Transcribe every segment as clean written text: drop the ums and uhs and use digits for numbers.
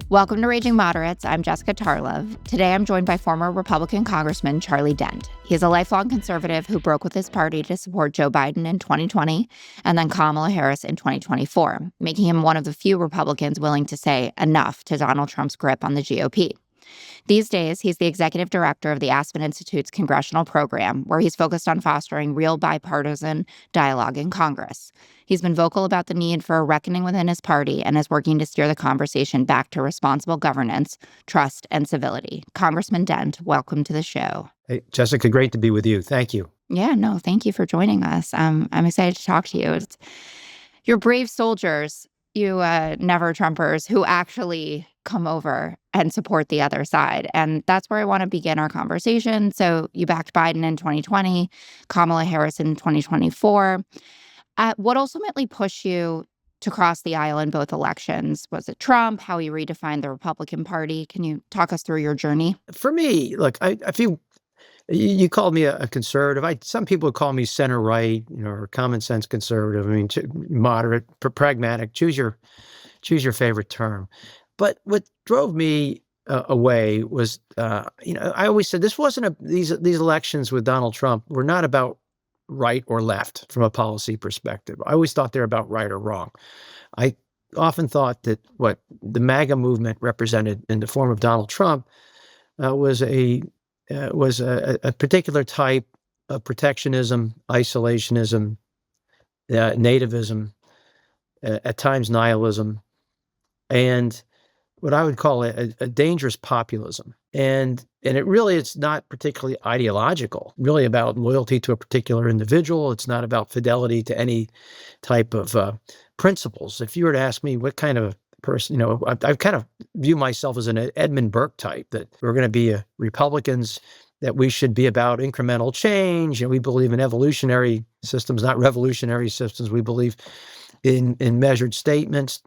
Welcome to Raging Moderates. I'm Jessica Tarlov. Today I'm joined by former Republican Congressman Charlie Dent. He's a lifelong conservative who broke with his party to support Joe Biden in 2020 and then Kamala Harris in 2024, making him one of the few Republicans willing to say enough to Donald Trump's grip on the GOP. These days, he's the executive director of the Aspen Institute's congressional program, where he's focused on fostering real bipartisan dialogue in Congress. He's been vocal about the need for a reckoning within his party and is working to steer the conversation back to responsible governance, trust, and civility. Congressman Dent, welcome to the show. Hey, Jessica, great to be with you. Thank you. Yeah, no, thank you for joining us. I'm excited to talk to you. You're brave soldiers, you never Trumpers, who actually come over and support the other side. And that's where I want to begin our conversation. So you backed Biden in 2020, Kamala Harris in 2024. What ultimately pushed you to cross the aisle in both elections? Was it Trump, how he redefined the Republican Party? Can you talk us through your journey? For me, look, I feel you called me a conservative. Some people would call me center right, or common sense conservative. I mean, moderate, pragmatic. Choose your favorite term. But what drove me away was, I always said this wasn't these elections with Donald Trump were not about right or left from a policy perspective. I always thought they're about right or wrong. I often thought that what the MAGA movement represented in the form of Donald Trump was a particular type of protectionism, isolationism, nativism, at times nihilism, and what I would call a dangerous populism. And it's not particularly ideological, really about loyalty to a particular individual. It's not about fidelity to any type of principles. If you were to ask me what kind of person, I kind of view myself as an Edmund Burke type, that we're going to be Republicans, that we should be about incremental change. And we believe in evolutionary systems, not revolutionary systems. We believe in measured statements,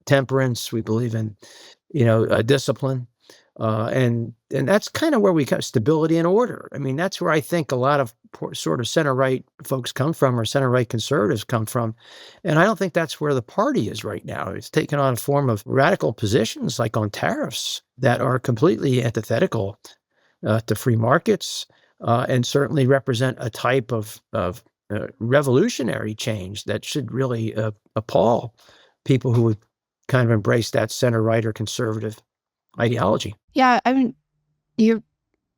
temperance. We believe in discipline, and that's kind of where we got stability and order. I mean, that's where I think a lot of sort of center right folks come from, or center right conservatives come from, and I don't think that's where the party is right now. It's taken on a form of radical positions, like on tariffs, that are completely antithetical to free markets, and certainly represent a type of revolutionary change that should really appall people who would kind of embrace that center right or conservative ideology. Yeah, I mean, you're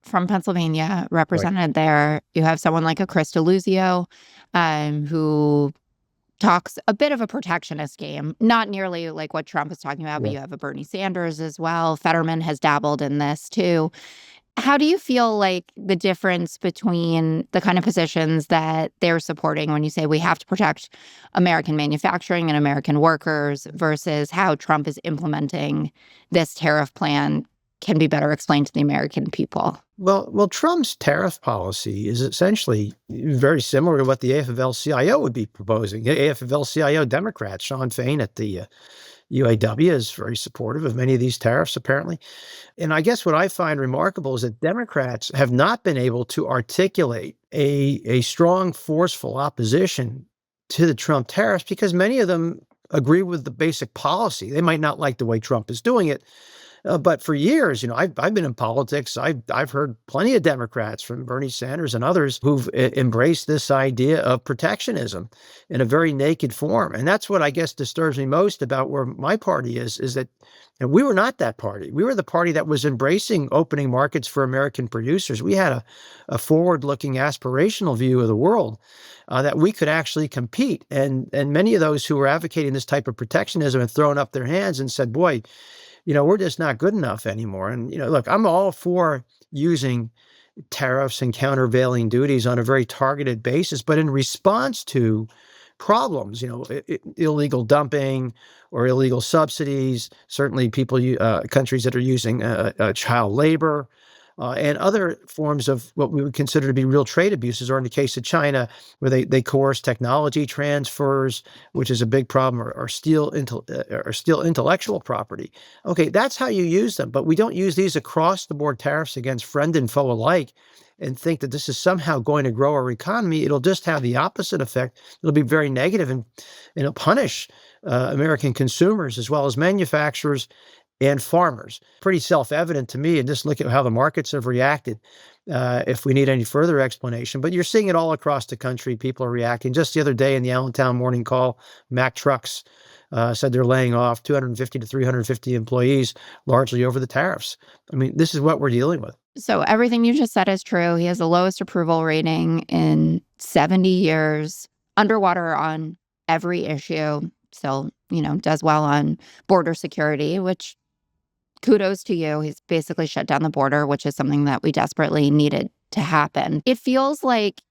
from Pennsylvania, represented there. You have someone like a Chris Deluzio, who talks a bit of a protectionist game, not nearly like what Trump is talking about, but you have a Bernie Sanders as well. Fetterman has dabbled in this too. How do you feel like the difference between the kind of positions that they're supporting when you say we have to protect American manufacturing and American workers versus how Trump is implementing this tariff plan can be better explained to the American people? Well, Trump's tariff policy is essentially very similar to what the AFL-CIO would be proposing. AFL-CIO Democrats, Sean Fain at the UAW, is very supportive of many of these tariffs, apparently. And I guess what I find remarkable is that Democrats have not been able to articulate a strong, forceful opposition to the Trump tariffs, because many of them agree with the basic policy. They might not like the way Trump is doing it, but for years, I've been in politics. I've heard plenty of Democrats, from Bernie Sanders and others, who've embraced this idea of protectionism in a very naked form. And that's what I guess disturbs me most about where my party is that we were not that party. We were the party that was embracing opening markets for American producers. We had a forward-looking, aspirational view of the world, that we could actually compete. And many of those who were advocating this type of protectionism had thrown up their hands and said, boy, we're just not good enough anymore. And, look, I'm all for using tariffs and countervailing duties on a very targeted basis, but in response to problems, illegal dumping or illegal subsidies, certainly countries that are using child labor, and other forms of what we would consider to be real trade abuses, or in the case of China, where they coerce technology transfers, which is a big problem, or steal intellectual property. Okay, that's how you use them, but we don't use these across the board tariffs against friend and foe alike and think that this is somehow going to grow our economy, it'll just have the opposite effect. It'll be very negative, and it'll punish American consumers as well as manufacturers and farmers. Pretty self-evident to me, and just look at how the markets have reacted, if we need any further explanation. But you're seeing it all across the country. People are reacting. Just the other day in the Allentown Morning Call, Mack Trucks said they're laying off 250 to 350 employees, largely over the tariffs. I mean, this is what we're dealing with. So everything you just said is true. He has the lowest approval rating in 70 years, underwater on every issue. Still, does well on border security, which kudos to you. He's basically shut down the border, which is something that we desperately needed to happen. It feels like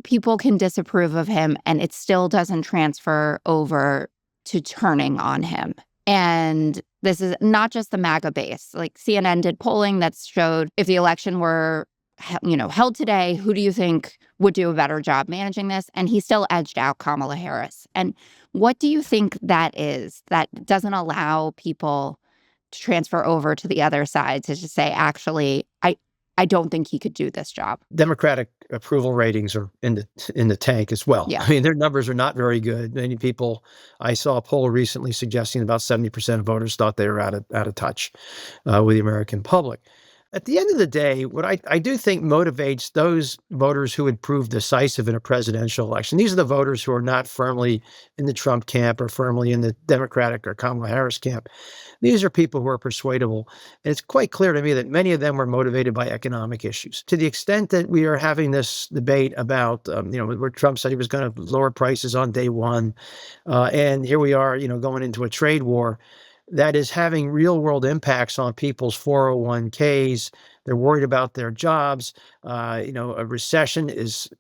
people can disapprove of him and it still doesn't transfer over to turning on him. And this is not just the MAGA base. Like CNN did polling that showed if the election were, held today, who do you think would do a better job managing this? And he still edged out Kamala Harris. And what do you think that is that doesn't allow people to transfer over to the other side to just say, actually, I don't think he could do this job? Democratic approval ratings are in the tank as well. Yeah. I mean, their numbers are not very good. Many people, I saw a poll recently suggesting about 70% of voters thought they were out of touch with the American public. At the end of the day, what I do think motivates those voters who would prove decisive in a presidential election, these are the voters who are not firmly in the Trump camp or firmly in the Democratic or Kamala Harris camp. These are people who are persuadable. And it's quite clear to me that many of them were motivated by economic issues. To the extent that we are having this debate about, where Trump said he was going to lower prices on day one, and here we are, going into a trade war that is having real world impacts on people's 401ks. They're worried about their jobs. A recession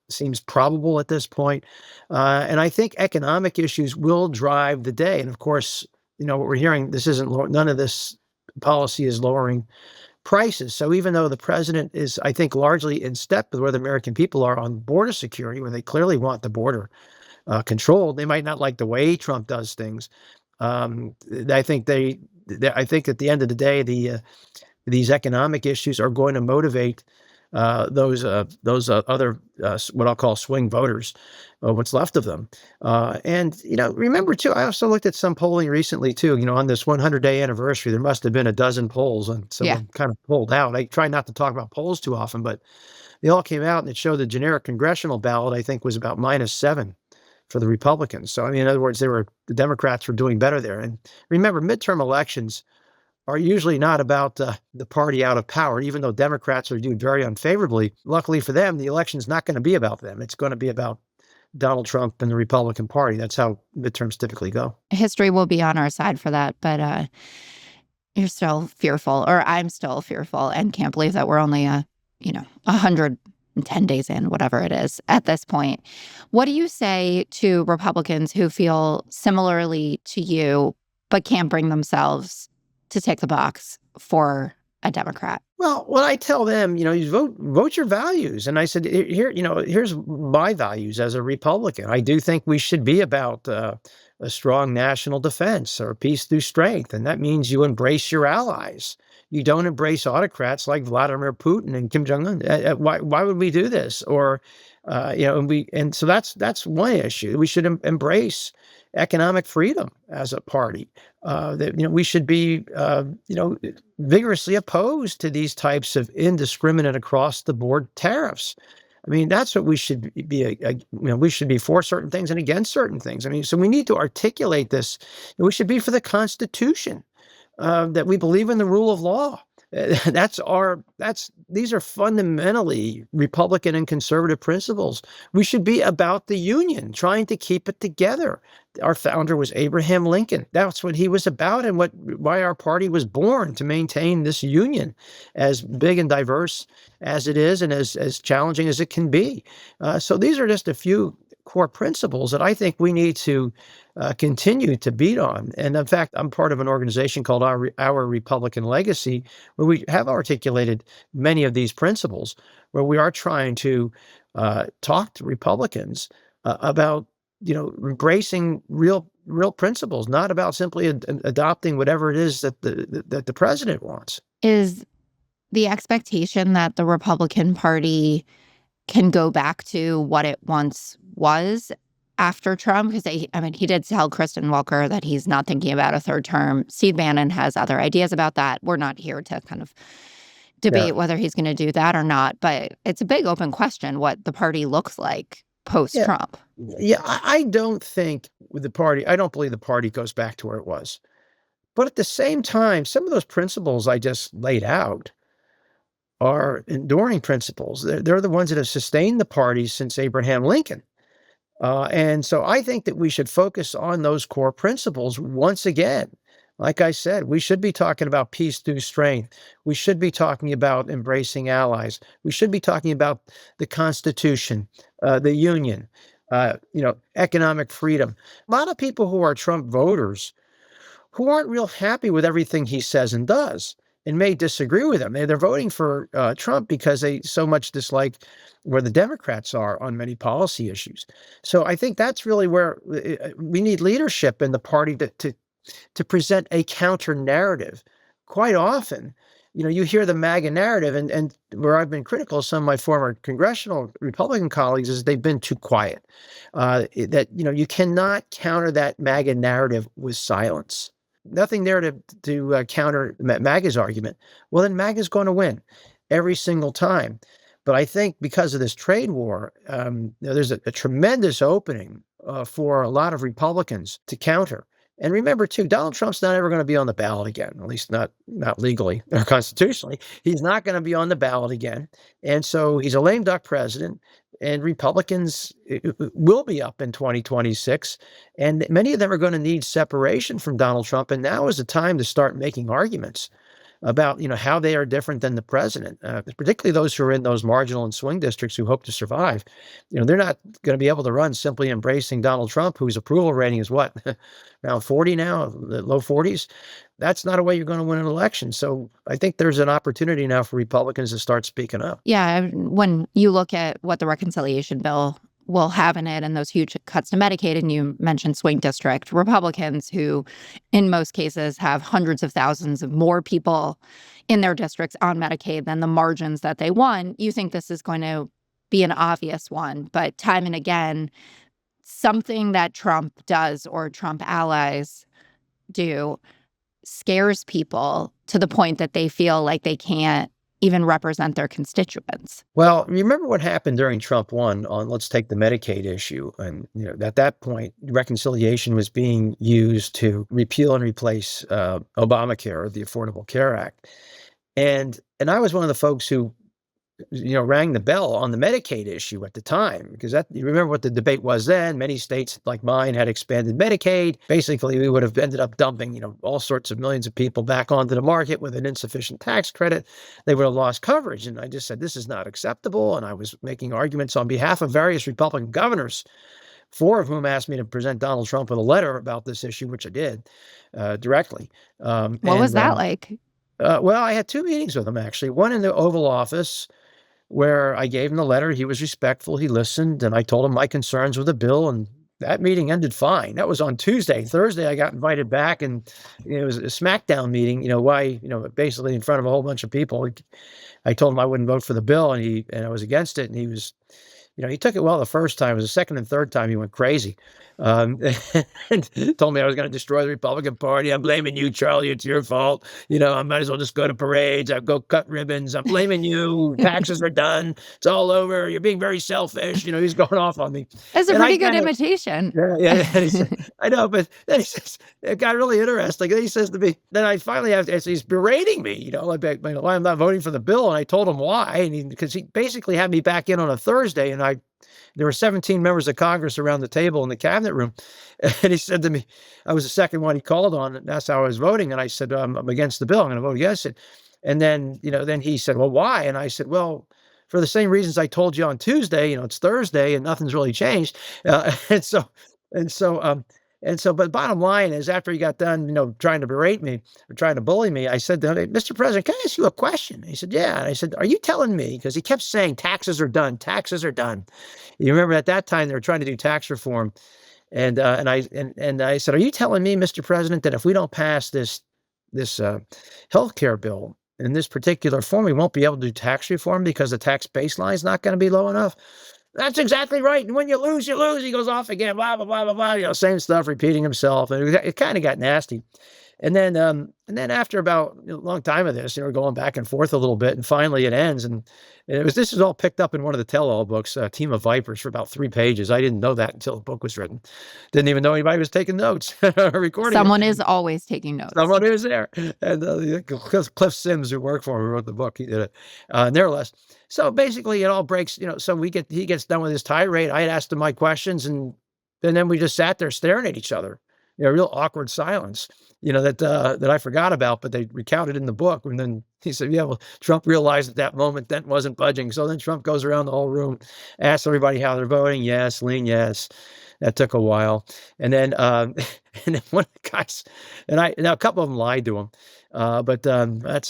seems probable at this point. And I think economic issues will drive the day. And of course, what we're hearing, none of this policy is lowering prices. So even though the president is, I think, largely in step with where the American people are on border security, where they clearly want the border controlled, they might not like the way Trump does things. I think at the end of the day, these economic issues are going to motivate those other what I'll call swing voters, what's left of them. And remember too, I also looked at some polling recently too. On this 100-day anniversary, there must have been a dozen polls, and someone kind of pulled out. I try not to talk about polls too often, but they all came out and it showed the generic congressional ballot, I think, was about -7 for the Republicans. So, in other words, the Democrats were doing better there. And remember, midterm elections are usually not about the party out of power, even though Democrats are doing very unfavorably. Luckily for them, the election's not going to be about them. It's going to be about Donald Trump and the Republican Party. That's how midterms typically go. History will be on our side for that, but you're still fearful, or I'm still fearful, and can't believe that we're only 110 days in, whatever it is, at this point. What do you say to Republicans who feel similarly to you, but can't bring themselves to take the box for a Democrat? Well, what I tell them, you vote your values. And I said, here's my values as a Republican. I do think we should be about a strong national defense or peace through strength. And that means you embrace your allies. You don't embrace autocrats like Vladimir Putin and Kim Jong-un. Why would we do this? Or, so that's one issue. We should embrace economic freedom as a party. We should be, vigorously opposed to these types of indiscriminate across the board tariffs. That's what we should be. We should be for certain things and against certain things. So we need to articulate this. We should be for the Constitution. That we believe in the rule of law. These are fundamentally Republican and conservative principles. We should be about the Union, trying to keep it together. Our founder was Abraham Lincoln. That's what he was about, and why our party was born, to maintain this Union, as big and diverse as it is, and as challenging as it can be. So these are just a few core principles that I think we need to continue to beat on. And in fact, I'm part of an organization called Our Republican Legacy, where we have articulated many of these principles, where we are trying to talk to Republicans about, embracing real principles, not about simply adopting whatever it is that the president wants. Is the expectation that the Republican Party can go back to what it once was after Trump? Because he did tell Kristen Welker that he's not thinking about a third term. Steve Bannon has other ideas about that. We're not here to kind of debate whether he's going to do that or not, but it's a big open question what the party looks like post-Trump. Yeah, I don't think with the party, I don't believe the party goes back to where it was. But at the same time, some of those principles I just laid out are enduring principles. They're the ones that have sustained the party since Abraham Lincoln. And so I think that we should focus on those core principles once again. Like I said, we should be talking about peace through strength. We should be talking about embracing allies. We should be talking about the Constitution, the Union, economic freedom. A lot of people who are Trump voters who aren't real happy with everything he says and does and may disagree with him. They're voting for Trump because they so much dislike where the Democrats are on many policy issues. So I think that's really where we need leadership in the party to present a counter narrative. Quite often, you hear the MAGA narrative, and where I've been critical of some of my former congressional Republican colleagues is they've been too quiet. That you cannot counter that MAGA narrative with silence. Nothing there to counter MAGA's argument. Well, then MAGA's going to win every single time. But I think because of this trade war, there's a tremendous opening for a lot of Republicans to counter. And remember, too, Donald Trump's not ever going to be on the ballot again, at least not legally or constitutionally. He's not going to be on the ballot again. And so he's a lame duck president, and Republicans will be up in 2026. And many of them are going to need separation from Donald Trump. And now is the time to start making arguments about how they are different than the president, particularly those who are in those marginal and swing districts who hope to survive. They're not going to be able to run simply embracing Donald Trump, whose approval rating is what, around 40 now, the low 40s. That's not a way you're going to win an election. So I think there's an opportunity now for Republicans to start speaking up. Yeah, when you look at what the reconciliation bill will have in it and those huge cuts to Medicaid, and you mentioned swing district Republicans who in most cases have hundreds of thousands of more people in their districts on Medicaid than the margins that they won, you think this is going to be an obvious one. But time and again, something that Trump does or Trump allies do scares people to the point that they feel like they can't even represent their constituents. Well, remember what happened during Trump 1 on, let's take the Medicaid issue. And at that point, reconciliation was being used to repeal and replace Obamacare, the Affordable Care Act. And I was one of the folks who rang the bell on the Medicaid issue at the time, because you remember what the debate was then. Many states like mine had expanded Medicaid. Basically, we would have ended up dumping, all sorts of millions of people back onto the market with an insufficient tax credit. They would have lost coverage. And I just said, this is not acceptable. And I was making arguments on behalf of various Republican governors, 4 of whom asked me to present Donald Trump with a letter about this issue, which I did directly. What was that like? Well, I had 2 meetings with him, actually. One in the Oval Office, where I gave him the letter. He was respectful. He listened, and I told him my concerns with the bill, and that meeting ended fine. That was on Tuesday. Thursday, I got invited back, and it was a smackdown meeting. Basically in front of a whole bunch of people. I told him I wouldn't vote for the bill, and I was against it, and he was. He took it well the first time. It was the second and third time he went crazy. And told me I was going to destroy the Republican Party. I'm blaming you, Charlie. It's your fault. I might as well just go to parades. I'll go cut ribbons. I'm blaming you. Taxes are done. It's all over. You're being very selfish. He's going off on me. It's a pretty good imitation. Yeah. I know, but then he says, it got really interesting. Then he says to me, then I finally he's berating me, why I'm not voting for the bill. And I told him why. Because he basically had me back in on a Thursday, and there were 17 members of Congress around the table in the cabinet room. And he said to me, I was the second one he called on, and that's how I was voting. And I said, I'm against the bill. I'm going to vote against it. And then, then he said, well, why? And I said, well, for the same reasons I told you on Tuesday. It's Thursday and nothing's really changed. But bottom line is, after he got done, trying to berate me or trying to bully me, I said to him, Mr. President, can I ask you a question? He said, yeah. And I said, are you telling me, because he kept saying taxes are done, taxes are done. You remember at that time they were trying to do tax reform. And I said, are you telling me, Mr. President, that if we don't pass this health care bill, in this particular form, we won't be able to do tax reform because the tax baseline is not going to be low enough. That's exactly right. And when you lose, you lose. He goes off again, blah, blah, blah, blah, blah. Same stuff, repeating himself. And it kind of got nasty. And then after about a long time of this, going back and forth a little bit, and finally it ends. And this is all picked up in one of the tell-all books, Team of Vipers, for about 3 pages. I didn't know that until the book was written. Didn't even know anybody was taking notes or recording. Someone is always taking notes. Someone is there. And Cliff Sims, who worked for me, wrote the book. He did it. Nevertheless, so basically it all breaks. So he gets done with his tirade. I had asked him my questions, and then we just sat there staring at each other. Real awkward silence. That I forgot about, but they recounted in the book. And then he said, yeah, well, Trump realized at that moment Dent wasn't budging. So then Trump goes around the whole room, asks everybody how they're voting. Yes, lean, yes. That took a while. And then one of the guys, now a couple of them lied to him, but that's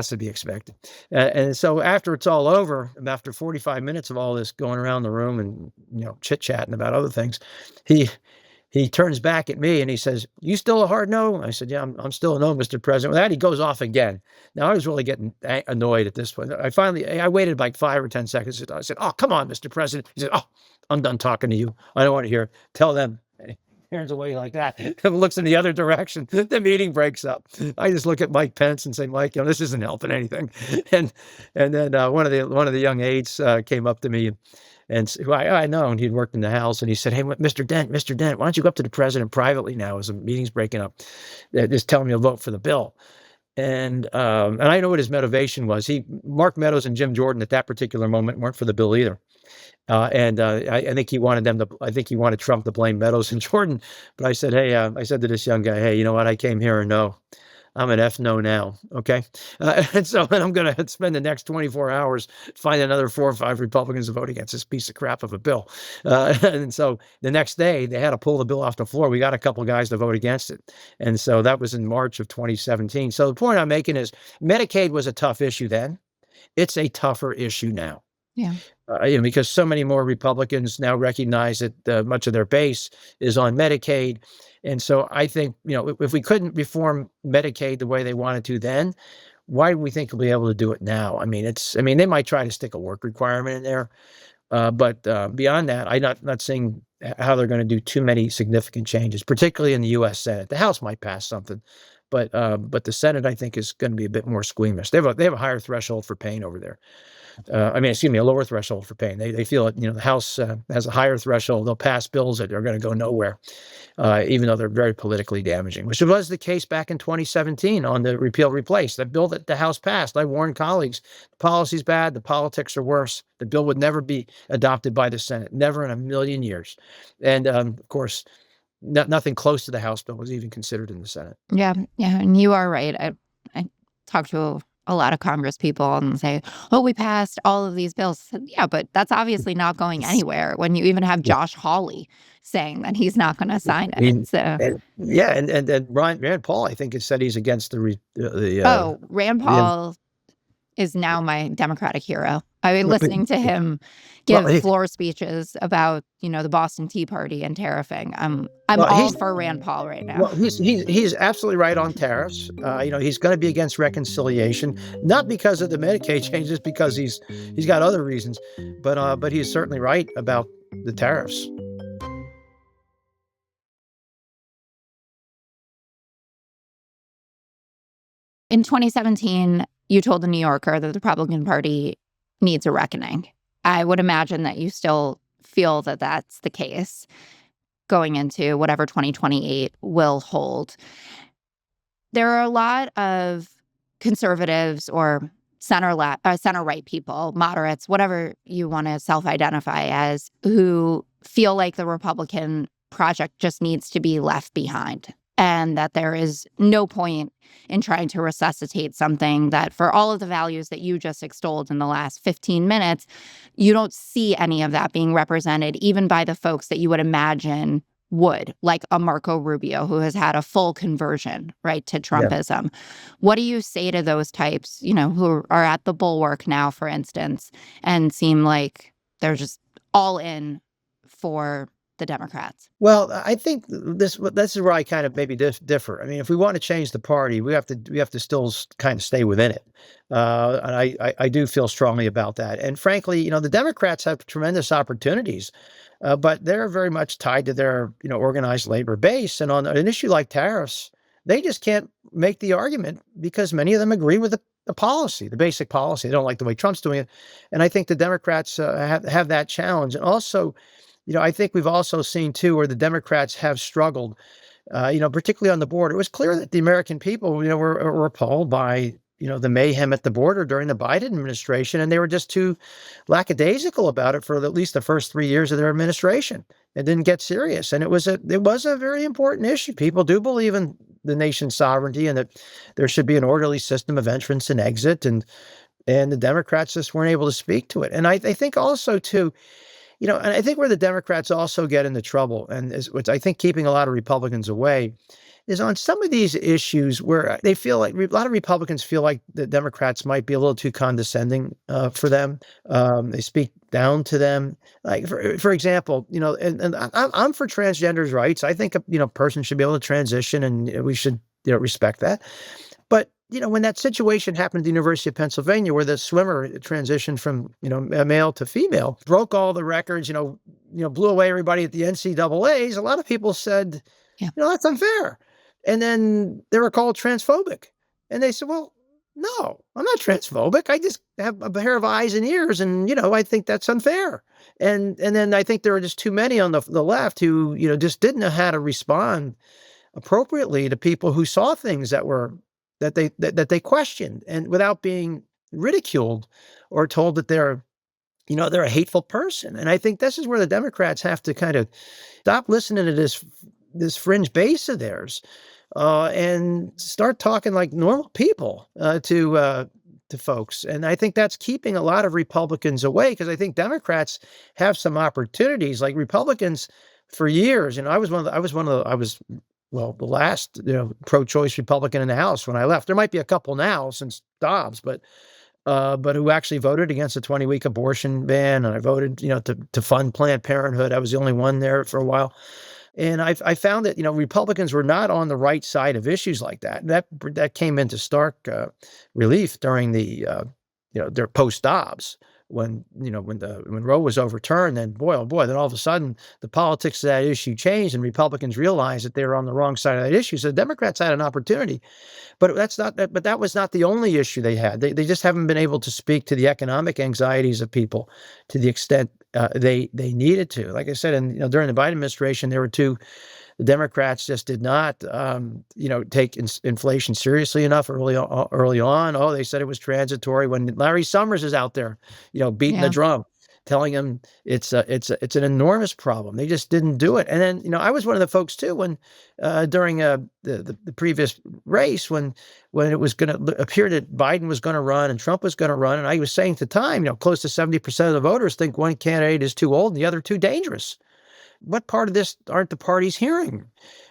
to be expected. And so after it's all over, after 45 minutes of all this going around the room and, chit-chatting about other things, he turns back at me and he says, "You still a hard no?" I said, "Yeah, I'm still a no, Mr. President." With that, he goes off again. Now, I was really getting annoyed at this point. I waited like 5 or 10 seconds. I said, "Oh, come on, Mr. President." He said, "Oh, I'm done talking to you. I don't want to hear. Tell them." And he turns away like that, looks in the other direction. The meeting breaks up. I just look at Mike Pence and say, "Mike, this isn't helping anything." And then one of the young aides came up to me and who I know, and he'd worked in the House, and he said, "Hey, Mr. Dent, why don't you go up to the president privately now as the meeting's breaking up? Just tell him you'll vote for the bill." And I know what his motivation was. Mark Meadows and Jim Jordan at that particular moment weren't for the bill either. I think he wanted Trump to blame Meadows and Jordan. But I said, "Hey," I said to this young guy, "Hey, you know what? I came here and no. I'm an F no now, okay?" And I'm going to spend the next 24 hours find another 4 or 5 Republicans to vote against this piece of crap of a bill. And so the next day, they had to pull the bill off the floor. We got a couple of guys to vote against it. And so that was in March of 2017. So the point I'm making is Medicaid was a tough issue then. It's a tougher issue now. Yeah. Because so many more Republicans now recognize that much of their base is on Medicaid. And so I think, if we couldn't reform Medicaid the way they wanted to then, why do we think we'll be able to do it now? They might try to stick a work requirement in there. But beyond that, I'm not seeing how they're going to do too many significant changes, particularly in the U.S. Senate. The House might pass something, but the Senate, I think, is going to be a bit more squeamish. They have a higher threshold for pain over there. A lower threshold for pain. They feel it. The House has a higher threshold. They'll pass bills that are going to go nowhere, even though they're very politically damaging, which was the case back in 2017 on the repeal replace. The bill that the House passed, I warned colleagues, the policy's bad, the politics are worse. The bill would never be adopted by the Senate, never in a million years. And of course, nothing close to the House bill was even considered in the Senate. Yeah, and you are right. I talked to a lot of Congress people and say, "Oh, we passed all of these bills." Yeah, but that's obviously not going anywhere when you even have Josh Hawley saying that he's not going to sign it. And Rand Paul, I think, has said he's against Rand Paul is now my Democratic hero. I mean, listening to him give floor speeches about, the Boston Tea Party and tariffing. I'm all for Rand Paul right now. Well, he's absolutely right on tariffs. He's going to be against reconciliation, not because of the Medicaid changes, because he's got other reasons, but he's certainly right about the tariffs. In 2017, you told The New Yorker that the Republican Party needs a reckoning. I would imagine that you still feel that that's the case going into whatever 2028 will hold. There are a lot of conservatives or center-right people, moderates, whatever you want to self-identify as, who feel like the Republican project just needs to be left behind, and that there is no point in trying to resuscitate something that, for all of the values that you just extolled in the last 15 minutes, you don't see any of that being represented, even by the folks that you would imagine would, like a Marco Rubio, who has had a full conversion, right, to Trumpism. Yeah. What do you say to those types, who are at the Bulwark now, for instance, and seem like they're just all in for the Democrats? Well, I think this is where I kind of maybe differ. I mean, if we want to change the party, we have to still kind of stay within it. And I do feel strongly about that. And frankly, the Democrats have tremendous opportunities, but they're very much tied to their organized labor base. And on an issue like tariffs, they just can't make the argument because many of them agree with the policy, the basic policy. They don't like the way Trump's doing it, and I think the Democrats have that challenge. And also, I think we've also seen too where the Democrats have struggled, particularly on the border. It was clear that the American people, were appalled by, the mayhem at the border during the Biden administration, and they were just too lackadaisical about it for at least the first 3 years of their administration. It didn't get serious, and it was a very important issue. People do believe in the nation's sovereignty and that there should be an orderly system of entrance and exit, and the Democrats just weren't able to speak to it. And I think also too. And I think where the Democrats also get into trouble, and which I think keeping a lot of Republicans away, is on some of these issues where they feel like a lot of Republicans feel like the Democrats might be a little too condescending for them. They speak down to them. Like for example, and I'm for transgenders' rights. I think a person should be able to transition, and we should respect that. But when that situation happened at the University of Pennsylvania, where the swimmer transitioned from a male to female, broke all the records, blew away everybody at the NCAA's, a lot of people said, Yeah. That's unfair. And then they were called transphobic. And they said, well, no, I'm not transphobic. I just have a pair of eyes and ears, and I think that's unfair. And then I think there were just too many on the left who just didn't know how to respond appropriately to people who saw things that they questioned, and without being ridiculed or told that they're a hateful person. And I think this is where the Democrats have to kind of stop listening to this fringe base of theirs, and start talking like normal people to folks. And I think that's keeping a lot of Republicans away, because I think Democrats have some opportunities. Like Republicans for years, I was the last pro-choice Republican in the House when I left. There might be a couple now since Dobbs, but who actually voted against a 20-week abortion ban, and I voted to fund Planned Parenthood. I was the only one there for a while, and I found that Republicans were not on the right side of issues like that. That came into stark relief during their post Dobbs. When Roe was overturned, then boy, oh boy, then all of a sudden the politics of that issue changed, and Republicans realized that they were on the wrong side of that issue. So the Democrats had an opportunity, but that was not the only issue they had. They just haven't been able to speak to the economic anxieties of people to the extent they needed to. Like I said, and during the Biden administration, the Democrats just did not, take inflation seriously enough early on. Oh, they said it was transitory, when Larry Summers is out there, beating the drum, telling them it's an enormous problem. They just didn't do it. And then, I was one of the folks too when during the previous race when it was going to appear that Biden was going to run and Trump was going to run, and I was saying at the time, close to 70% of the voters think one candidate is too old and the other too dangerous. What part of this aren't the parties hearing?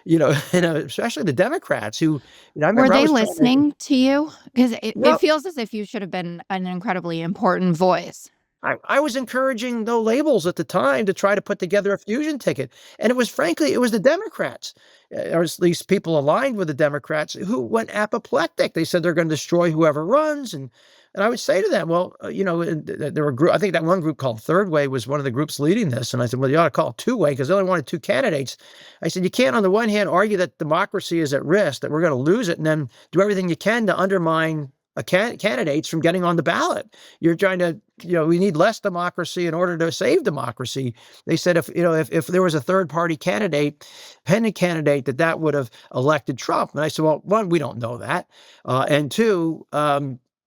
Especially the Democrats who, I remember. Were they listening to you? Because it feels as if you should have been an incredibly important voice. I was encouraging no labels at the time to try to put together a fusion ticket. And it was the Democrats, or at least people aligned with the Democrats, who went apoplectic. They said they're going to destroy whoever runs. And I would say to them, well, there were I think that one group called Third Way was one of the groups leading this. And I said, well, you ought to call it Two Way, because they only wanted two candidates. I said, you can't, on the one hand, argue that democracy is at risk, that we're going to lose it, and then do everything you can to undermine candidates from getting on the ballot. You're trying to, we need less democracy in order to save democracy. They said if there was a third party candidate, pending candidate, that would have elected Trump. And I said, well, one, we don't know that. And two,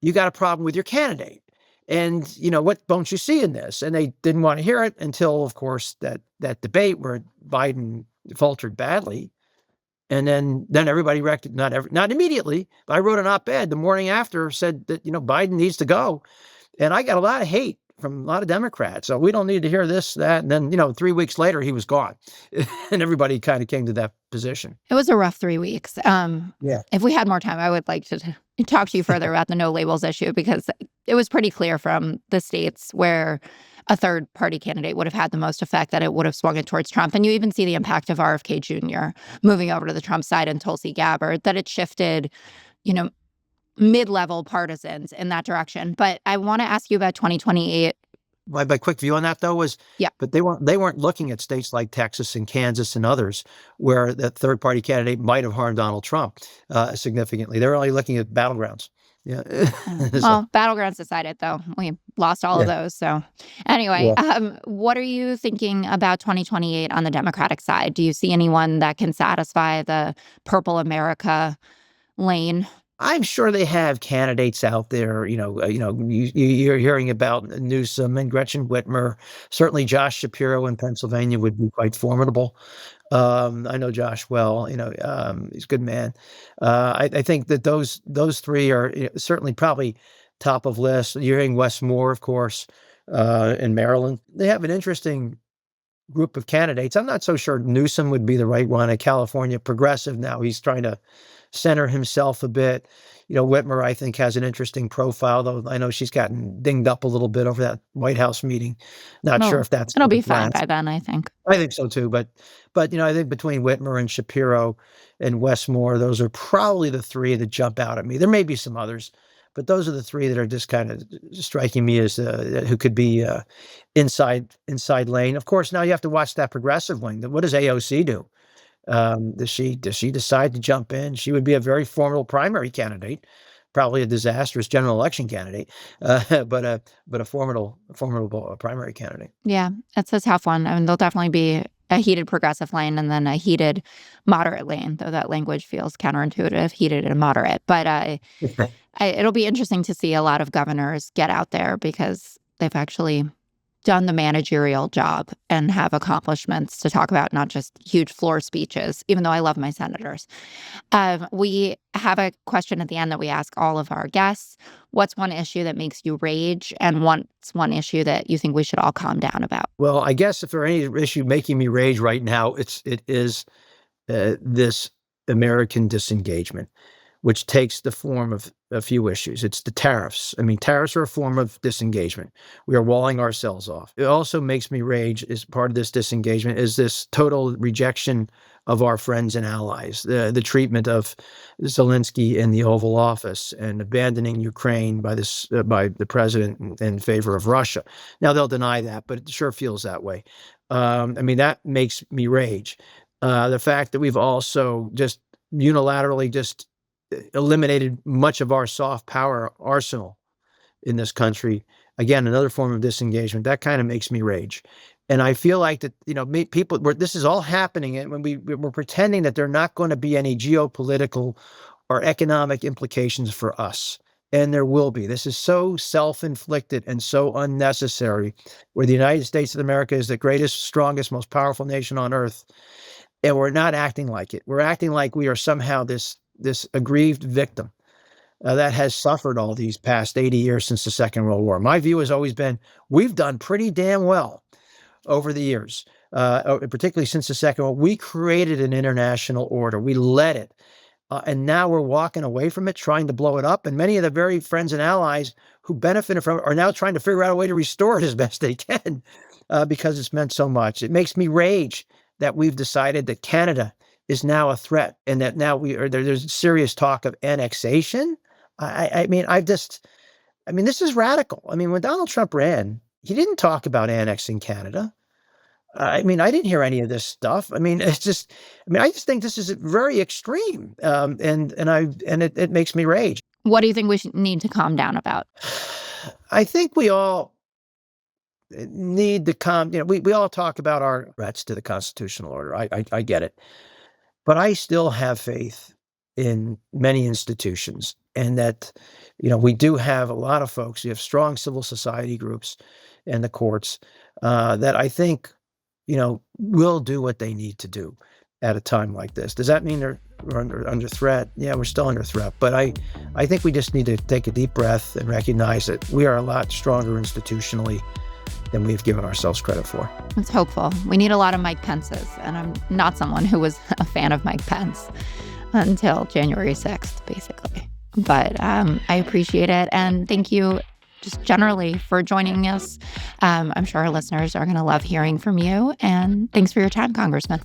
you got a problem with your candidate. And, what don't you see in this? And they didn't want to hear it until, of course, that debate where Biden faltered badly. And then everybody recognized, not immediately, but I wrote an op-ed the morning after, said that, Biden needs to go. And I got a lot of hate from a lot of Democrats. So we don't need to hear this, that. And then, 3 weeks later, he was gone. And everybody kind of came to that position. It was a rough 3 weeks. Yeah. If we had more time, I would like to talk to you further about the no labels issue, because it was pretty clear from the states where a third party candidate would have had the most effect that it would have swung it towards Trump. And you even see the impact of RFK Jr. moving over to the Trump side and Tulsi Gabbard, that it shifted, you know, mid-level partisans in that direction. But I want to ask you about 2028. My quick view on that, though, was but they weren't looking at states like Texas and Kansas and others where that third party candidate might have harmed Donald Trump significantly. They're only looking at battlegrounds. Yeah. Well, battlegrounds decided, though. We lost all of those. So anyway, what are you thinking about 2028 on the Democratic side? Do you see anyone that can satisfy the purple America lane? I'm sure they have candidates out there. You're hearing about Newsom and Gretchen Whitmer. Certainly, Josh Shapiro in Pennsylvania would be quite formidable. I know Josh well. He's a good man. I think that those three are certainly probably top of list. You're hearing Wes Moore, of course, in Maryland. They have an interesting group of candidates. I'm not so sure Newsom would be the right one. A California progressive now. He's trying to center himself a bit. Whitmer, I think, has an interesting profile, though I know she's gotten dinged up a little bit over that White House meeting. Not sure if that's it'll be fine by then, I think. I think so too. But I think between Whitmer and Shapiro and Wes Moore, those are probably the three that jump out at me. There may be some others, but those are the three that are just kind of striking me as who could be inside lane. Of course, now you have to watch that progressive wing. What does AOC do? Does she decide to jump in? She would be a very formidable primary candidate, probably a disastrous general election candidate, but a formidable primary candidate. Yeah, it's a tough one. I mean, there'll definitely be a heated progressive lane and then a heated moderate lane, though that language feels counterintuitive, heated and moderate. But it'll be interesting to see a lot of governors get out there because they've actually done the managerial job and have accomplishments to talk about, not just huge floor speeches, even though I love my senators. We have a question at the end that we ask all of our guests. What's one issue that makes you rage? And what's one issue that you think we should all calm down about? Well, I guess if there any issue making me rage right now, it is this American disengagement, which takes the form of a few issues. It's the tariffs. I mean, tariffs are a form of disengagement. We are walling ourselves off. It also makes me rage, as part of this disengagement, is this total rejection of our friends and allies, the treatment of Zelensky in the Oval Office and abandoning Ukraine by the president in favor of Russia. Now, they'll deny that, but it sure feels that way. That makes me rage. The fact that we've also just unilaterally eliminated much of our soft power arsenal in this country. Again, another form of disengagement. That kind of makes me rage. And I feel like that, this is all happening, and when we're pretending that there are not going to be any geopolitical or economic implications for us. And there will be. This is so self-inflicted and so unnecessary, where the United States of America is the greatest, strongest, most powerful nation on earth. And we're not acting like it. We're acting like we are somehow this aggrieved victim that has suffered all these past 80 years since the Second World War. My view has always been we've done pretty damn well over the years, particularly since the Second World War. We created an international order. We led it. And now we're walking away from it, trying to blow it up. And many of the very friends and allies who benefited from it are now trying to figure out a way to restore it as best they can because it's meant so much. It makes me rage that we've decided that Canada is now a threat, and that now there's serious talk of annexation. This is radical. I mean, when Donald Trump ran, he didn't talk about annexing Canada. I didn't hear any of this stuff. I just think this is very extreme, and it makes me rage. What do you think we need to calm down about? I think we all need to calm. We all talk about our threats to the constitutional order. I get it. But I still have faith in many institutions, and that, we do have a lot of folks. We have strong civil society groups and the courts that I think, will do what they need to do at a time like this. Does that mean we're under threat? Yeah, we're still under threat. But I think we just need to take a deep breath and recognize that we are a lot stronger institutionally than we've given ourselves credit for. It's hopeful. We need a lot of Mike Pences, and I'm not someone who was a fan of Mike Pence until January 6th, basically. But I appreciate it, and thank you just generally for joining us. I'm sure our listeners are going to love hearing from you. And thanks for your time, Congressman.